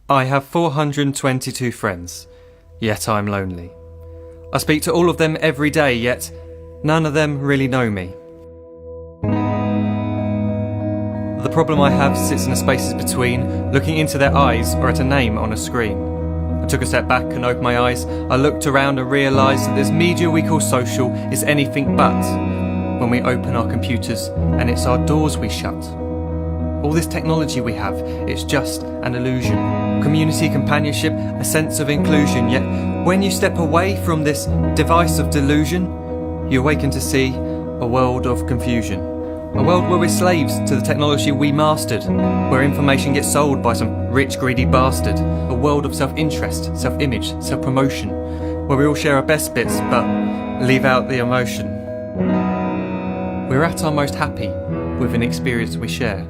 I have 422 friends, yet I'm lonely. I speak to all of them every day, yet none of them really know me. The problem I have sits in the spaces between looking into their eyes or at a name on a screen. I took a step back and opened my eyes. I looked around and realised that this media we call social is anything but when we open our computers and it's our doors we shut. All this technology we have, it's just an illusion. Community, companionship, a sense of inclusion. Yet when you step away from this device of delusion, you awaken to see a world of confusion. A world where we're slaves to the technology we mastered, where information gets sold by some rich, greedy bastard. A world of self-interest, self-image, self-promotion, where we all share our best bits but leave out the emotion. We're at our most happy with an experience we share.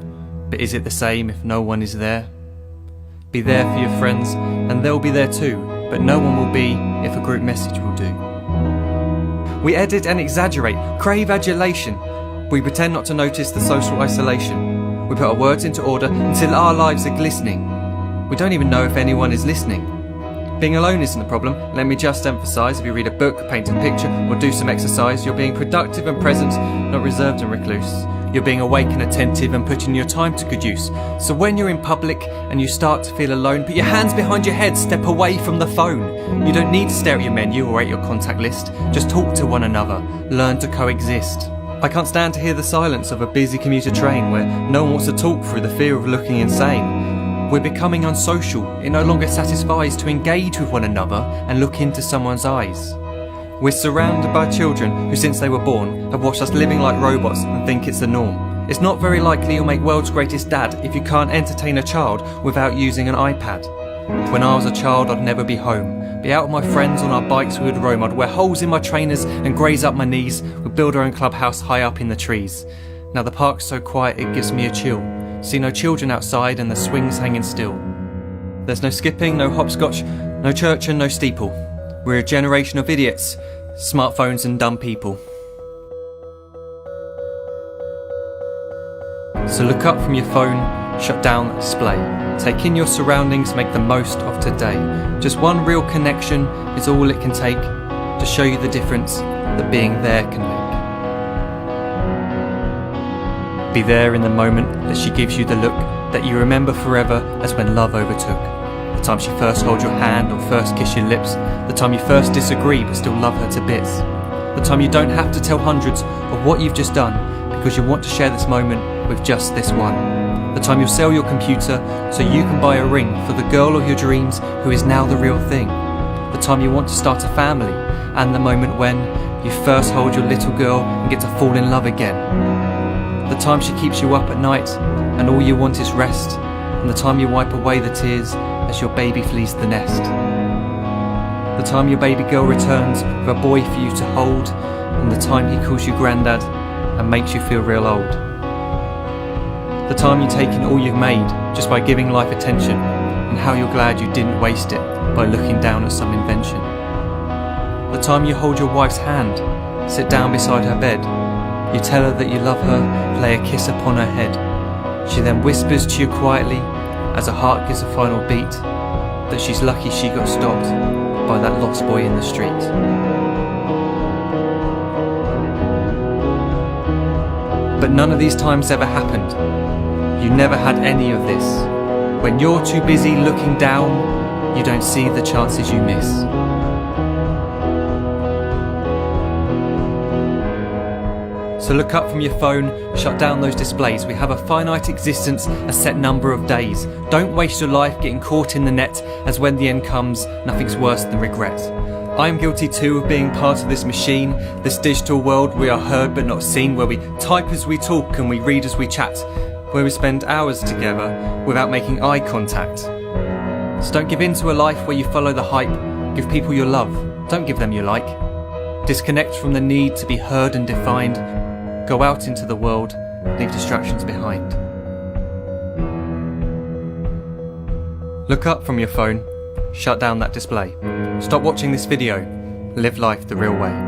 But is it the same if no one is there? Be there for your friends and they'll be there too, but no one will be if a group message will do. We edit and exaggerate, crave adulation. We pretend not to notice the social isolation. We put our words into order until our lives are glistening. We don't even know if anyone is listening. Being alone isn't the problem, let me just emphasise. If you read a book, paint a picture or do some exercise, you're being productive and present, not reserved and recluse. You're being awake and attentive and putting your time to good use. So when you're in public and you start to feel alone, put your hands behind your head, step away from the phone. You don't need to stare at your menu or at your contact list. Just talk to one another, learn to coexist. I can't stand to hear the silence of a busy commuter train where no one wants to talk through the fear of looking insane. We're becoming unsocial. It no longer satisfies to engage with one another and look into someone's eyes. We're surrounded by children who since they were born have watched us living like robots and think it's the norm. It's not very likely you'll make world's greatest dad if you can't entertain a child without using an iPad. When I was a child I'd never be home. Be out with my friends on our bikes we would roam. I'd wear holes in my trainers and graze up my knees. We'd build our own clubhouse high up in the trees. Now the park's so quiet it gives me a chill. See no children outside and the swings hanging still. There's no skipping, no hopscotch, no church and no steeple. We're a generation of idiots, smartphones and dumb people. So look up from your phone, shut down the display. Take in your surroundings, make the most of today. Just one real connection is all it can take to show you the difference that being there can make. Be there in the moment that she gives you the look that you remember forever as when love overtook. The time she first holds your hand or first kiss your lips. The time you first disagree but still love her to bits. The time you don't have to tell hundreds of what you've just done because you want to share this moment with just this one. The time you'll sell your computer so you can buy a ring for the girl of your dreams who is now the real thing. The time you want to start a family and the moment when you first hold your little girl and get to fall in love again. The time she keeps you up at night and all you want is rest. And the time you wipe away the tears as your baby flees the nest. The time your baby girl returns with a boy for you to hold, and the time he calls you granddad and makes you feel real old. The time you take in all you've made just by giving life attention, and how you're glad you didn't waste it by looking down at some invention. The time you hold your wife's hand, sit down beside her bed, you tell her that you love her, lay a kiss upon her head. She then whispers to you quietly as her heart gives a final beat that she's lucky she got stopped by that lost boy in the street. But none of these times ever happened. You never had any of this. When you're too busy looking down, you don't see the chances you miss. So look up from your phone, shut down those displays. We have a finite existence, a set number of days. Don't waste your life getting caught in the net, as when the end comes, nothing's worse than regret. I am guilty too of being part of this machine, this digital world we are heard but not seen, where we type as we talk and we read as we chat, where we spend hours together without making eye contact. So don't give in to a life where you follow the hype. Give people your love, don't give them your like. Disconnect from the need to be heard and defined. Go out into the world, leave distractions behind. Look up from your phone, shut down that display. Stop watching this video, live life the real way.